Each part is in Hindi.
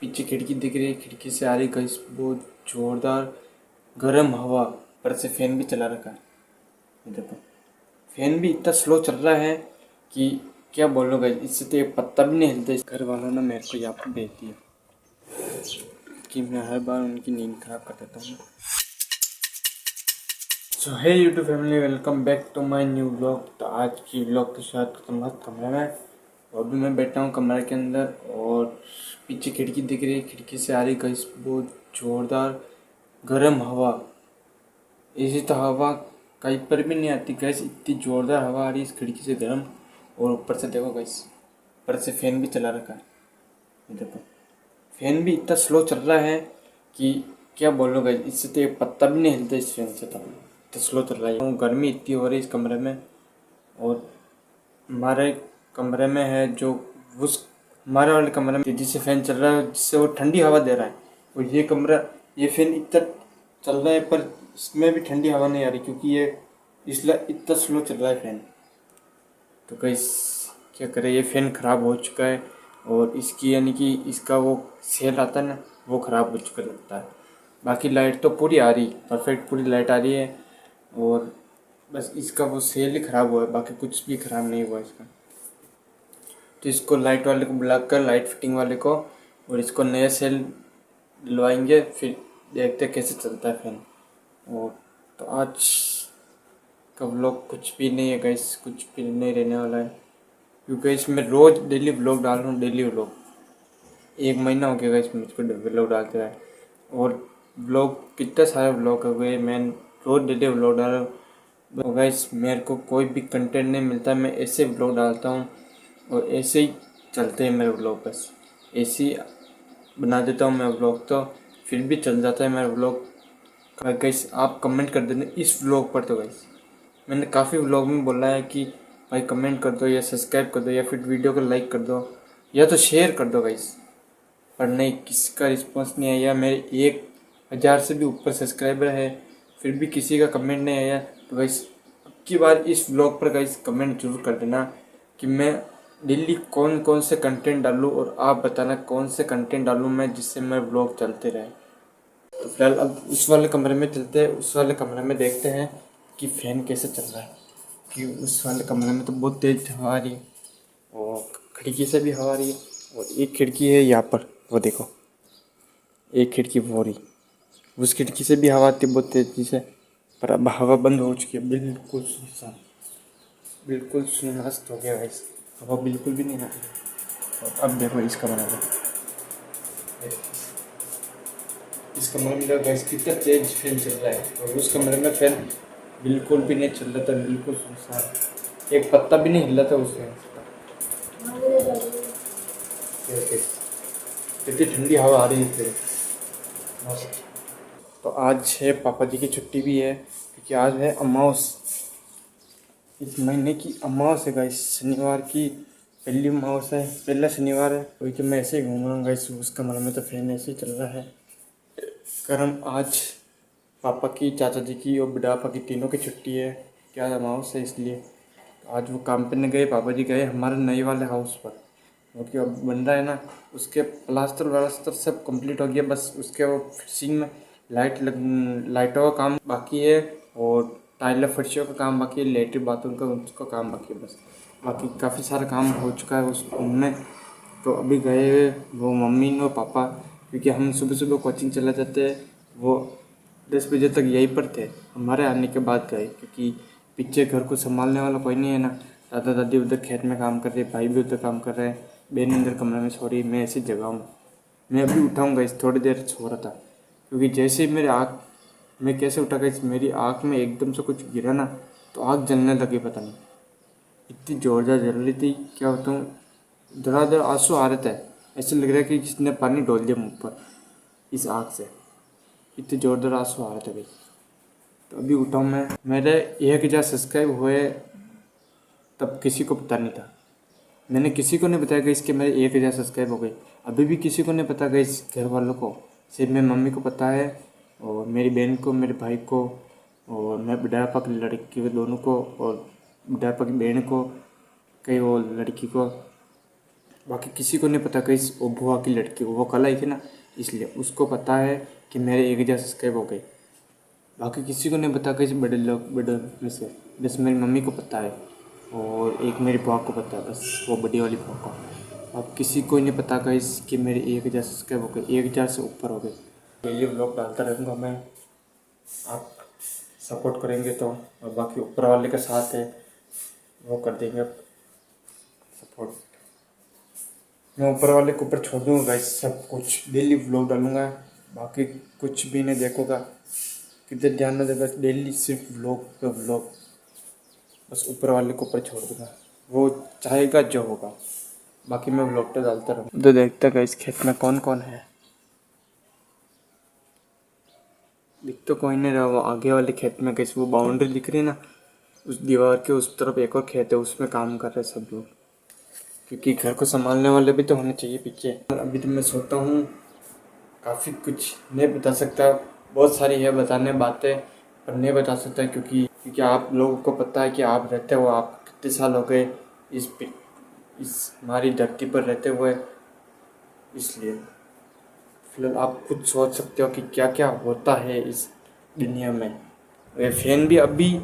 पीछे खिड़की दिख रही है, खिड़की से आ रही गई बहुत जोरदार गर्म हवा। पर से फैन भी चला रखा है। ये देखो, फैन भी इतना स्लो चल रहा है कि क्या बोलो गाइस, इससे तो एक पत्ता भी नहीं हिलता। इस घर वालों ने मेरे को यहाँ पर भेज दिया कि मैं हर बार उनकी नींद खराब कर देता हूँ। So hey YouTube family, welcome back to my new blog. तो आज की ब्लॉग के साथ मस्त कमरे में, और भी मैं बैठा हूँ कमरे के अंदर, और पीछे खिड़की दिख रही है, खिड़की से आ रही गई बहुत जोरदार गर्म हवा। ऐसी तो हवा कहीं पर भी नहीं आती गैस, इतनी जोरदार हवा आ रही है इस खिड़की से गर्म। और ऊपर से देखो गैस, ऊपर से फैन भी चला रखा है। ये देखो, फैन भी इतना स्लो चल रहा है कि क्या बोलो गैस, इससे तो एक पत्ता भी नहीं हिलता इस फैन से। तो इतना स्लो चल रहा है, गर्मी इतनी हो रही है इस कमरे में। और हमारे कमरे में है जो उस हमारे वाले कमरे में तेजी से फैन चल रहा है, जिससे वो ठंडी हवा दे रहा है। और ये कमरा, ये फैन इतना चल रहा है पर इसमें भी ठंडी हवा नहीं आ रही, क्योंकि ये इसलिए इतना स्लो चल रहा है फैन। तो गाइस क्या करें, ये फ़ैन ख़राब हो चुका है। और इसकी यानी कि इसका वो सेल आता है ना, वो ख़राब हो चुका लगता है। बाकी लाइट तो पूरी आ रही, परफेक्ट पूरी लाइट आ रही है। और बस इसका वो सेल ही ख़राब हुआ है, बाकी कुछ भी ख़राब नहीं हुआ इसका। तो इसको लाइट वाले को बुलाकर, लाइट फिटिंग वाले को, और इसको नया सेल दिलवाएंगे, फिर देखते कैसे चलता है फ़ैन। और तो आज का व्लॉग कुछ भी नहीं है गाइस, कुछ भी नहीं रहने वाला है, क्योंकि इसमें रोज़ डेली व्लॉग डाल रहा हूँ। डेली व्लॉग 1 महीना हो गया गाइस मुझको व्लॉग डालते रहे। और व्लॉग कितने सारे व्लॉग हो गए, मैं रोज़ डेली व्लॉग डाल रहा हूँ। तो गाइस मेरे को कोई भी कंटेंट नहीं मिलता, मैं ऐसे व्लॉग डालता हूँ और ऐसे ही चलते हैं मेरे व्लॉग। बस ऐसे ही बना देता हूँ मैं व्लॉग, तो फिर भी चल जाता है मेरा व्लॉग। गाइस आप कमेंट कर देना इस व्लॉग पर। तो गाइस मैंने काफ़ी व्लॉग में बोला है कि भाई कमेंट कर दो, या सब्सक्राइब कर दो, या फिर वीडियो को लाइक कर दो, या तो शेयर कर दो गाइस। पर नहीं, किसी का रिस्पांस नहीं आया। मेरे 1,000 से भी ऊपर सब्सक्राइबर है, फिर भी किसी का कमेंट नहीं आया। तो गाइस अब की बार इस व्लॉग पर गाइस कमेंट जरूर कर देना कि मैं डेली कौन कौन से कंटेंट डालूँ, और आप बताना कौन से कंटेंट डालूँ मैं, जिससे मेरे व्लॉग चलते रहे। तो फिलहाल अब उस वाले कमरे में चलते हैं, उस वाले कमरे में देखते हैं कि फ़ैन कैसे चल रहा है। कि उस वाले कमरे में तो बहुत तेज़ हवा आ रही है, और खिड़की से भी हवा आ रही है। और एक खिड़की है यहाँ पर, वो देखो, एक खिड़की वो रही, उस खिड़की से भी हवा आती है बहुत तेज़ी से। पर अब हवा बंद हो चुकी है, बिल्कुल सुनसान, बिल्कुल सुनहस्त हो गया है। हवा बिल्कुल भी नहीं आ रही है। और अब देखो इस कमरे में, इस कमरे में देखो गैस कितना तेज फैन चल रहा है, और उस कमरे में फैन बिल्कुल भी नहीं चल रहा था, बिल्कुल सुनसान, एक पत्ता भी नहीं हिला था उस फैन से। कितनी ठंडी हवा आ रही है मस्त। तो आज है पापा जी की छुट्टी भी है, क्योंकि आज है अमावस, इस महीने की अमावस है गाइस। शनिवार की पहली अमावस है, पहला शनिवार है। वही तो मैं ऐसे ही घूम रहा हूँ गाइस, उस कमरे में तो फैन ऐसे ही चल रहा है गर्म। आज पापा की, चाचा जी की और बुढ़ापा की तीनों की छुट्टी है, क्या अमावस है इसलिए। आज वो काम पे नहीं गए, पापा जी गए हमारे नए वाले हाउस पर, क्योंकि अब बन रहा है ना, उसके प्लास्टर व्लास्टर सब कंप्लीट हो गया। बस उसके वो फिनिशिंग में लाइटों का काम बाकी है, और टाइल फर्शियों का काम बाकी है, लेटरिन बाथरूम का उसका काम बाकी है बस। बाकी काफ़ी सारा काम हो चुका है उस उनमें। तो अभी गए वो मम्मी और पापा, क्योंकि हम सुबह सुबह कोचिंग चले जाते हैं। वो 10 बजे तक यहीं पर थे, हमारे आने के बाद गए, क्योंकि पीछे घर को संभालने वाला कोई नहीं है ना। दादा दादी उधर खेत में काम कर रहे, भाई भी उधर काम कर रहे हैं, बहन अंदर कमरे में सो रही, मैं ऐसी जगह हूँ। मैं अभी उठाऊँगा, इस थोड़ी देर सो रहा था, क्योंकि जैसे ही मेरी आँख, मैं कैसे उठा गई, मेरी आँख में एकदम से कुछ गिरा ना, तो आँख जलने लगी, पता नहीं इतनी जोरदार जल रही थी। क्या होता हूँ, धड़ाधड़ आंसू आ रहे थे, ऐसे लग रहा है कि किसने पानी डोल दिया मुँह पर इस आँख से, इतने जोरदार आंसू आ रहे थे भाई। तो अभी उठा हूँ मैं, मेरे 1,000 सब्सक्राइब हुए तब किसी को पता नहीं था। मैंने किसी को नहीं बताया कि इसके मेरे 1,000 सब्सक्राइब हो गए। अभी भी किसी को नहीं पता गई, इस घर वालों को, सिर्फ मेरी मम्मी को पता है, और मेरी बहन को, मेरे भाई को, और मेरे बुढ़ापा की लड़की को दोनों को, और बुढ़ापा की बहन को, कई वो लड़की को, बाकी किसी को नहीं पता, कहीं वो बुआ की लड़की वो कल आई थी ना, इसलिए उसको पता है कि मेरे 1,000 सब्सक्राइब हो गए। बाकी किसी को नहीं पता, किसी बड़े लोग बड़े में से बस मेरी मम्मी को पता है और एक मेरी बुआ को पता है, बस वो बड़ी वाली बुआ को। अब किसी को नहीं पता गाइस कि मेरे 1,000 सब्सक्राइब हो गए, 1,000 से ऊपर हो गए। डेली व्लॉग डालता रहूँगा मैं, आप सपोर्ट करेंगे तो, और बाकी ऊपर वाले का साथ है, वो कर देंगे सपोर्ट। मैं ऊपर वाले के ऊपर छोड़ दूँगा गाइस सब कुछ, डेली व्लॉग डालूँगा, बाकी कुछ भी नहीं देखूँगा, किधर ध्यान न देगा, डेली सिर्फ व्लॉग पे व्लॉग, बस ऊपर वाले को ऊपर छोड़ दूँगा, वो चाहेगा जो होगा। बाकी मैं व्लॉग तो डालता रहूँ। तो देखता गाइस खेत में कौन कौन है, दिख तो कोई नहीं रहा। वो आगे वाले खेत में कैसे वो बाउंड्री दिख रही है ना, उस दीवार के उस तरफ एक और खेत है, उसमें काम कर रहे सब लोग, क्योंकि घर को संभालने वाले भी तो होने चाहिए पीछे। अभी तो मैं सोता हूँ, काफ़ी कुछ नहीं बता सकता, बहुत सारी है बताने बातें, पर नहीं बता सकता क्योंकि आप लोगों को पता है कि आप रहते हो, आप कितने साल हो गए इस हमारी धरती पर रहते हुए, इसलिए फिलहाल आप खुद सोच सकते हो कि क्या क्या होता है इस दुनिया में। ये फैन भी अभी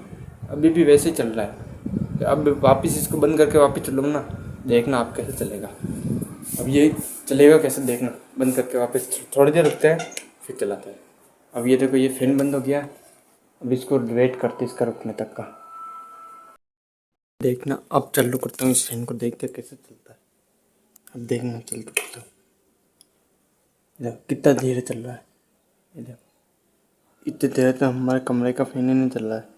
भी वैसे ही चल रहा है, अब वापस इसको बंद करके वापस चलूँगा ना, देखना आप कैसे चलेगा। अब ये चलेगा कैसे देखना, बंद करके वापस थोड़ी देर रुकते हैं फिर चलाते हैं। अब ये देखो ये फैन बंद हो गया, अब इसको वेट करते इसका रुकने तक का, देखना अब चालू करता हूँ इस फैन को, देखते कैसे चलता है। अब देखना चल करता हूँ, देखो कितना धीरे चल रहा है, ये देखो इतने देर तो हमारे कमरे का फैन ही नहीं चल रहा है।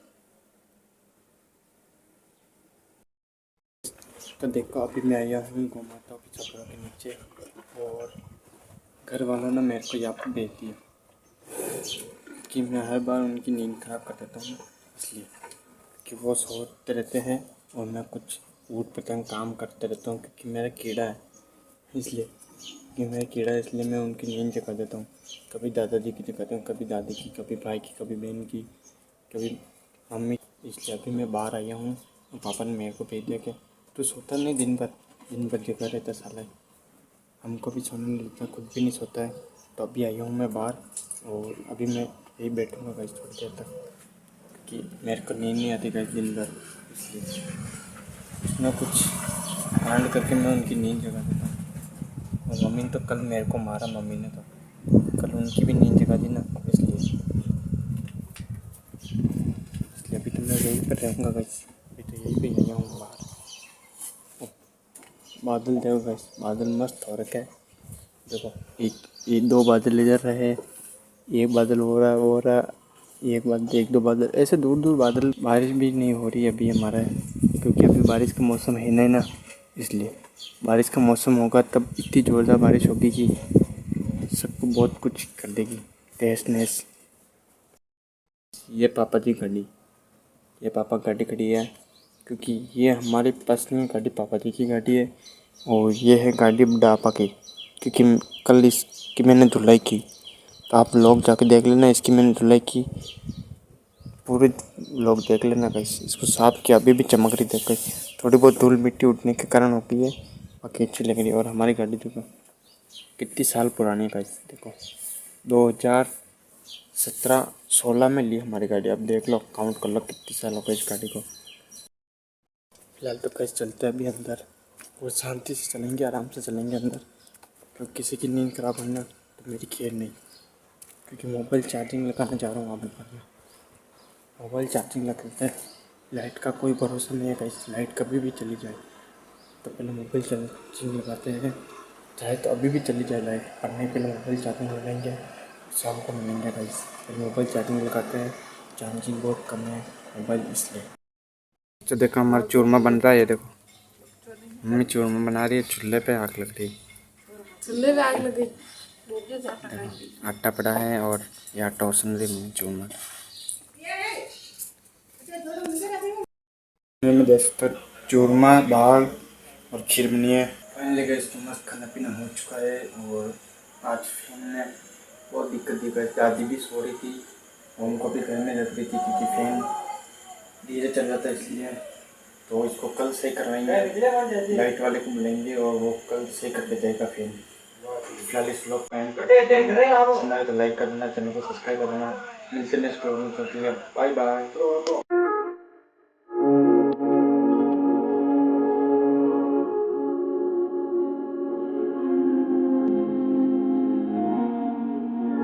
तो देखो अभी मैं आया हूँ घुमाता हूँ छपरा के नीचे, और घर वालों ने मेरे को यहाँ पर भेज दिया कि मैं हर बार उनकी नींद खराब कर देता हूँ, इसलिए कि वो सोते रहते हैं और मैं कुछ ऊट पटांग काम करते रहता हूँ, क्योंकि मेरा कीड़ा है, इसलिए कि मेरा कीड़ा है, इसलिए मैं उनकी नींद जगा देता हूँ। कभी दादाजी की जगाता हूँ, कभी दादी की, कभी भाई की, कभी बहन की, कभी मम्मी। इसलिए अभी मैं बाहर आया हूँ और पापा ने मेरे को भेज दिया कि तू सोता नहीं दिन भर जगा रहता साला, हमको भी सोने नहीं देता, खुद भी नहीं सोता है। तो अभी आया हूँ मैं बाहर, और अभी मैं यही बैठूँगा गाइस थोड़ी देर तक, कि मेरे को नींद नहीं आती गाइस दिन भर, इसलिए कुछ ना कुछ कांड करके मैं उनकी नींद जगा देता हूँ। और मम्मी ने तो कल मेरे को मारा, मम्मी ने तो कल उनकी भी नींद जगा दी ना, इसलिए अभी तो मैं यहीं पर रहूँगा गाइस, अभी तो यहीं पे आया हूँ बाहर। बादल देखो गाइस, बादल मस्त हो रखा है, देखो एक दो बादल इधर रहे, एक बादल हो रहा, एक दो बादल ऐसे दूर दूर बादल। बारिश भी नहीं हो रही अभी हमारा, क्योंकि अभी बारिश का मौसम है नहीं ना, इसलिए बारिश का मौसम होगा तब इतनी ज़ोरदार बारिश होगी कि सबको बहुत कुछ कर देगी तहस नहस। ये पापा की गाड़ी, ये पापा गाड़ी खड़ी है, क्योंकि ये हमारी पर्सनल गाड़ी पापा जी की गाड़ी है, और ये है गाड़ी बुढ़ापा की, क्योंकि कल इसकी मैंने धुलाई की, तो आप लोग जाके देख लेना, इसकी मैंने धुलाई की, पूरे लोग देख लेना गाइस। इसको साफ किया, अभी भी चमक रही देखो, थोड़ी बहुत धूल मिट्टी उठने के कारण हो गई है, बाकी अच्छी लग रही है। और हमारी गाड़ी देखो कितनी साल पुरानी है गाइस, देखो 2017-16 में ली हमारी गाड़ी, अब देख लो काउंट कर लो कितनी साल हो गए इस गाड़ी को। फिलहाल तो कैसे चलते हैं अभी अंदर, और शांति से चलेंगे, आराम से चलेंगे अंदर, क्योंकि किसी की नींद खराब होना तो मेरी खैर नहीं, क्योंकि मोबाइल चार्जिंग लगाने जा रहा हूँ वहाँ पर। मोबाइल चार्जिंग लगाते हैं, लाइट का कोई भरोसा नहीं है गाइस, लाइट कभी भी चली जाए, तो पहले मोबाइल चार्जिंग लगाते हैं, चाहे तो अभी भी चली जाए लाइट, पढ़ने के लिए मोबाइल चार्जिंग लगाएंगे, शाम को मिलेंगे गाइस। पहले मोबाइल चार्जिंग लगाते हैं, चार्जिंग बहुत कम है मोबाइल, इसलिए। तो देखो हमारा चूरमा बन रहा है, ये देखो मम्मी चूरमा बना रही है, चूल्हे पे आग लग रही, चूल्हे पे आग लगी। आटा पड़ा है और ये आटा और सन रही चूरमा में तो चूरमा दाल और खीर बनी है। फाइनली गाइस तो मस्त खाना पीना हो चुका है, और आज फैन ने बहुत दिक्कत दी गाइस, दादी भी सो रही थी और उनको भी घर में रख रही थी, क्योंकि फैन धीरे चल रहा था, इसलिए तो इसको कल सही करवाएंगे, लाइट वाले को बुलाएंगे और वो कल सही करके जाएगा। फिर फिलहाल इस व्लॉग का एंड करते हैं। तो लाइक कर देना, चैनल को सब्सक्राइब कर देना। मिलते हैं नेक्स्ट व्लॉग में, बाय बाय।